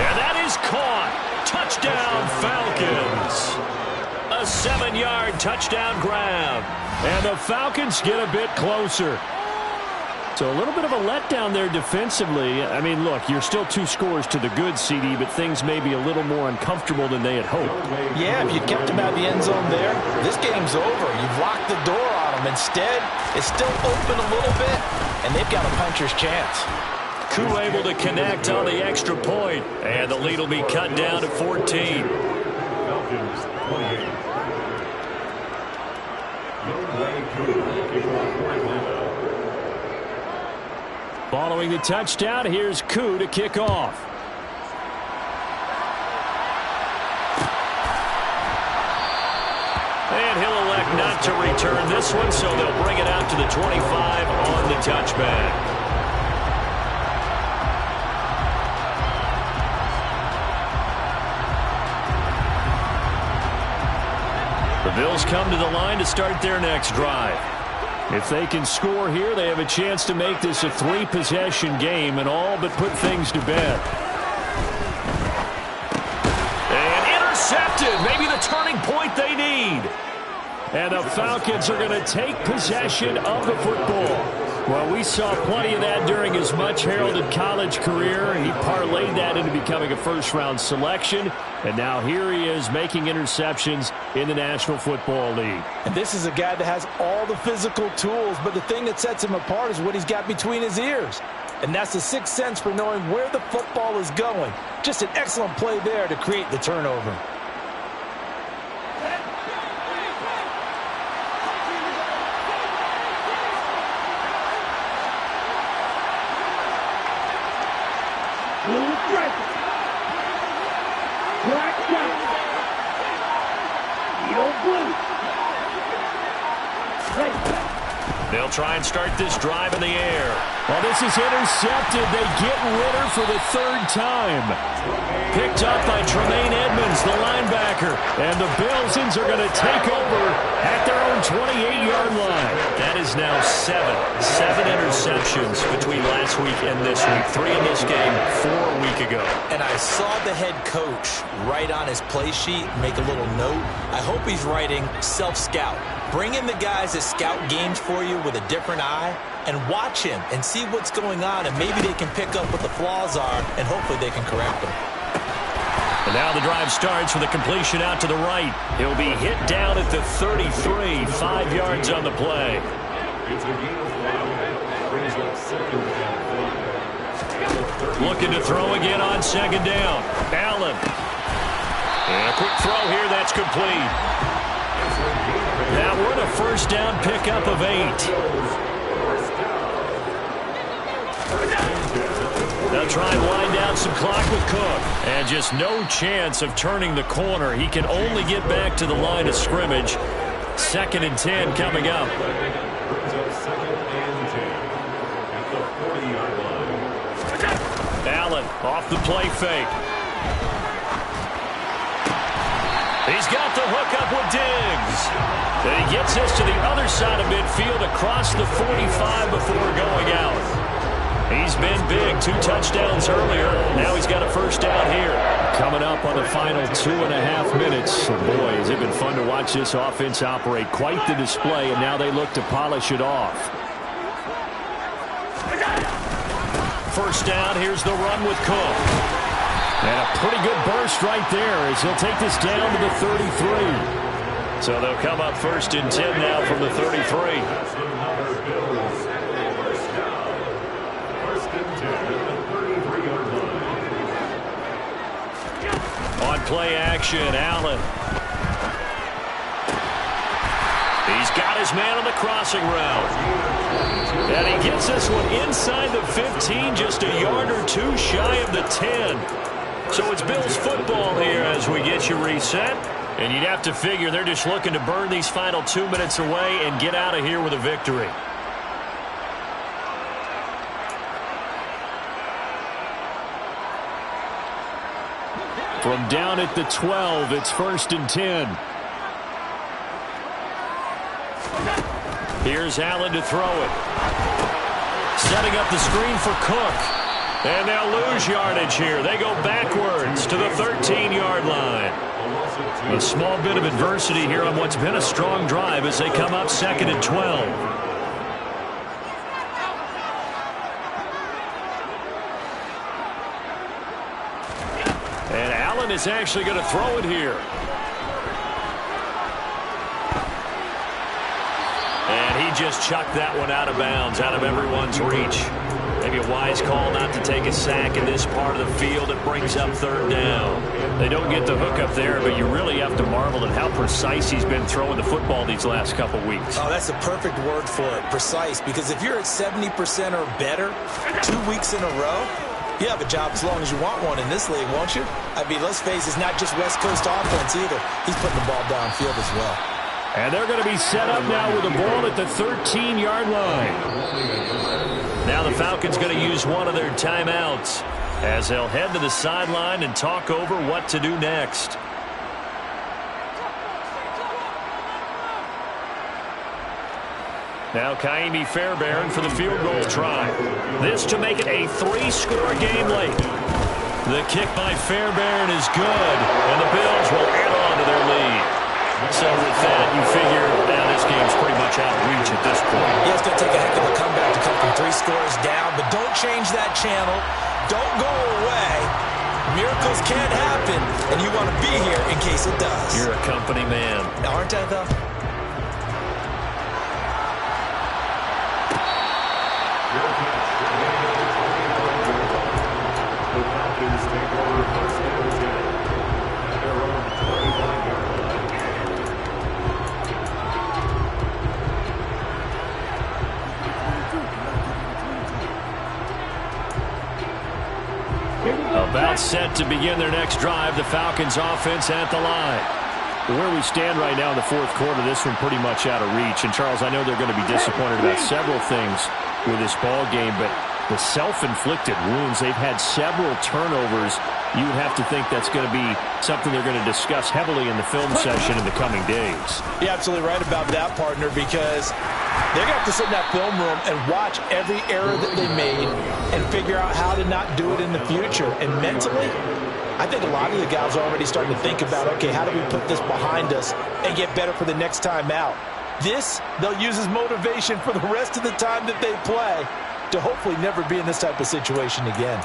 And that is caught. Touchdown, Falcons. A 7-yard touchdown grab. And the Falcons get a bit closer. So a little bit of a letdown there defensively. I mean, look, you're still 2 scores to the good, CD, but things may be a little more uncomfortable than they had hoped. Yeah, if you kept him out of the end zone there, this game's over. You've locked the door on him. Instead, it's still open a little bit, and they've got a puncher's chance. Koo able to connect on the extra point, and the lead will be cut down to 14. Falcons 28. Following the touchdown, here's Koo to kick off. And he'll elect not to return this one, so they'll bring it out to the 25 on the touchback. The Bills come to the line to start their next drive. If they can score here, they have a chance to make this a 3-possession game and all but put things to bed. And intercepted. Maybe the turning point they need. And the Falcons are going to take possession of the football. Well, we saw plenty of that during his much-heralded college career. He parlayed that into becoming a first-round selection. And now here he is making interceptions in the National Football League. And this is a guy that has all the physical tools, but the thing that sets him apart is what he's got between his ears. And that's the sixth sense for knowing where the football is going. Just an excellent play there to create the turnover. They'll try and start this drive in the air. Well, this is intercepted. They get Ritter for the 3rd time. Picked up by Tremaine Edmonds, the linebacker. And the Bills are going to take over at their own 28-yard line. That is now 7 interceptions between last week and this week. 3 in this game, 4 a week ago. And I saw the head coach write on his play sheet, make a little note. I hope he's writing self-scout. Bring in the guys that scout games for you with a different eye and watch him and see what's going on, and maybe they can pick up what the flaws are, and hopefully they can correct them. And now the drive starts with a completion out to the right. He'll be hit down at the 33, 5 yards on the play. It's a gain of 5. Brings up second and 5. Looking to throw again on second down. Allen. And a quick throw here, that's complete. That were the first down pickup of 8. They'll try and wind down some clock with Cook. And just no chance of turning the corner. He can only get back to the line of scrimmage. 2nd and 10 coming up. Brings up second and 10 at the 40-yard line. Allen off the play fake. He's got the hookup with Diggs. And he gets us to the other side of midfield across the 45 before going out. He's been big. 2 touchdowns earlier. Now he's got a first down here. Coming up on the final 2.5 minutes. Boy, has it been fun to watch this offense operate. Quite the display, and now they look to polish it off. First down, here's the run with Cook. And a pretty good burst right there as he'll take this down to the 33. So they'll come up 1st and 10 now from the 33. On play action, Allen. He's got his man on the crossing route. And he gets this one inside the 15, just a yard or 2 shy of the 10. So it's Bills football here as we get you reset. And you'd have to figure they're just looking to burn these final 2 minutes away and get out of here with a victory. From down at the 12, it's 1st and 10. Here's Allen to throw it. Setting up the screen for Cook. And they'll lose yardage here. They go backwards to the 13-yard line. A small bit of adversity here on what's been a strong drive as they come up 2nd and 12. And Allen is actually going to throw it here. And he just chucked that one out of bounds, out of everyone's reach. Maybe a wise call not to take a sack in this part of the field. It brings up 3rd down. They don't get the hook up there, but you really have to marvel at how precise he's been throwing the football these last couple weeks. Oh, that's a perfect word for it, precise, because if you're at 70% or better 2 weeks in a row, you have a job as long as you want one in this league, won't you? I mean, let's face it, it's not just West Coast offense either. He's putting the ball downfield as well. And they're going to be set up now with the ball at the 13-yard line. Now the Falcons going to use one of their timeouts as they'll head to the sideline and talk over what to do next. Now Kaimi Fairbairn for the field goal try. This to make it a 3-score game late. The kick by Fairbairn is good, and the Bills will add on to their lead. So with that, you figure now this game's pretty much out of reach at this point. Yeah, it's going to take a heck of a comeback to come from 3 scores down, but don't change that channel. Don't go away. Miracles can't happen, and you want to be here in case it does. You're a company man. Aren't I, though? About set to begin their next drive, the Falcons offense at the line. Where we stand right now in the 4th quarter, this one pretty much out of reach. And, Charles, I know they're going to be disappointed about several things with this ball game, but the self-inflicted wounds, they've had several turnovers. You would have to think that's going to be something they're going to discuss heavily in the film session in the coming days. You're absolutely right about that, partner, because they're going to have to sit in that film room and watch every error that they made and figure out how to not do it in the future. And mentally, I think a lot of the guys are already starting to think about, okay, how do we put this behind us and get better for the next time out? This, they'll use as motivation for the rest of the time that they play to hopefully never be in this type of situation again.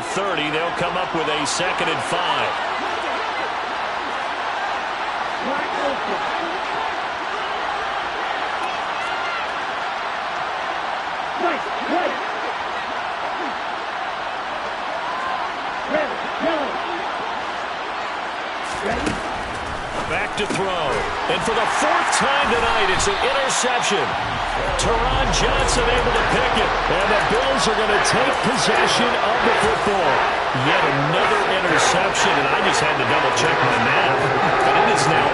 30. They'll come up with a 2nd and 5. Back to throw. And for the 4th time tonight, it's an interception. Teron Johnson able to pick it. And the Bills are going to take possession of the football. Yet another interception, and I just had to double-check my math. But it is now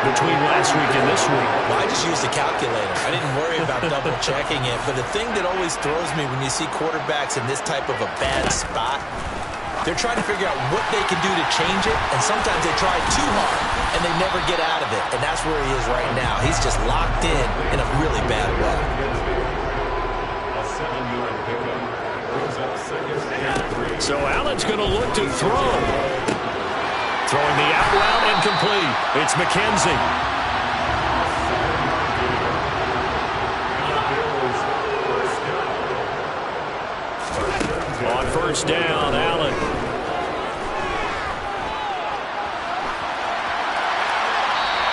8 between last week and this week. Well, I just used a calculator. I didn't worry about double-checking it. But the thing that always throws me when you see quarterbacks in this type of a bad spot, they're trying to figure out what they can do to change it, and sometimes they try too hard, and they never get out of it. And that's where he is right now. He's just locked in a really bad way. A 7-yard pickup brings up 2nd and 3. So Allen's going to look to throw. Throwing the out route incomplete. It's McKenzie. On 1st down, Allen.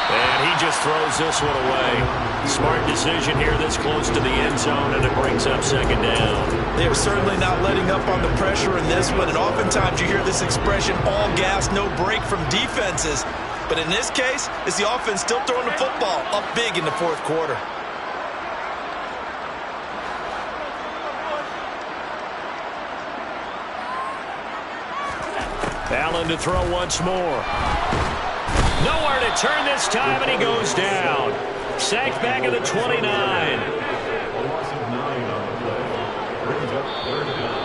And he just throws this one away. Smart decision here this close to the end zone, and it brings up 2nd down. They are certainly not letting up on the pressure in this one, and oftentimes you hear this expression, all gas, no break from defenses. But in this case, it's the offense still throwing the football up big in the 4th quarter. Allen to throw once more. Nowhere to turn this time, and he goes down. Sacked back at the 29. A loss of 9 on the play. Brings up 3rd down.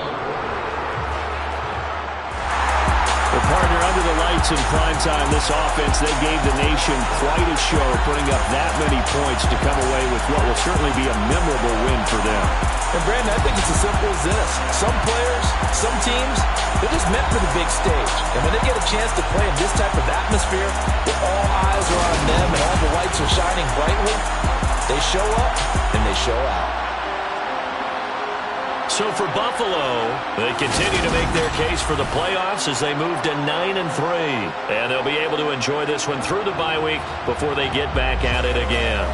Well, partner, under the lights in primetime, this offense, they gave the nation quite a show, putting up that many points to come away with what will certainly be a memorable win for them. And, Brandon, I think it's as simple as this. Some players, some teams, they're just meant for the big stage. And when they get a chance to play in this type of atmosphere, where all eyes are on them and all the lights are shining brightly, they show up and they show out. So for Buffalo, they continue to make their case for the playoffs as they move to 9-3. And they'll be able to enjoy this one through the bye week before they get back at it again.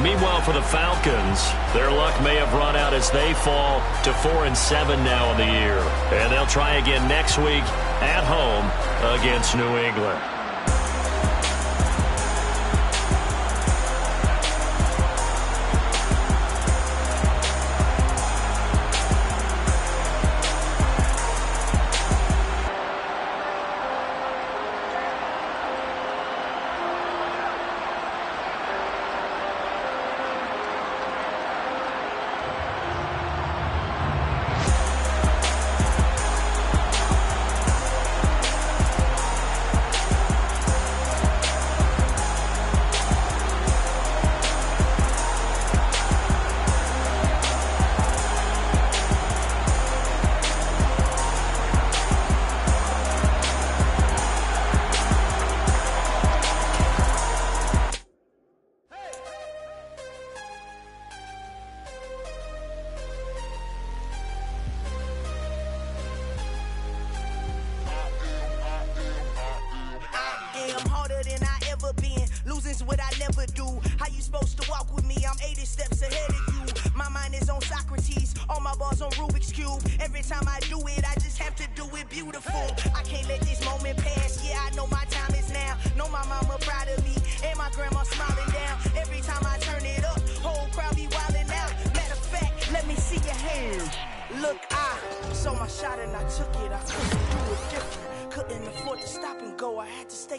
Meanwhile, for the Falcons, their luck may have run out as they fall to 4-7 now in the year. And they'll try again next week at home against New England.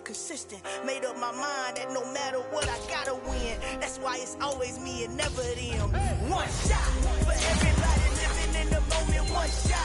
Consistent, made up my mind that no matter what I gotta win. That's why it's always me and never them. One shot for everybody living in the moment. One shot.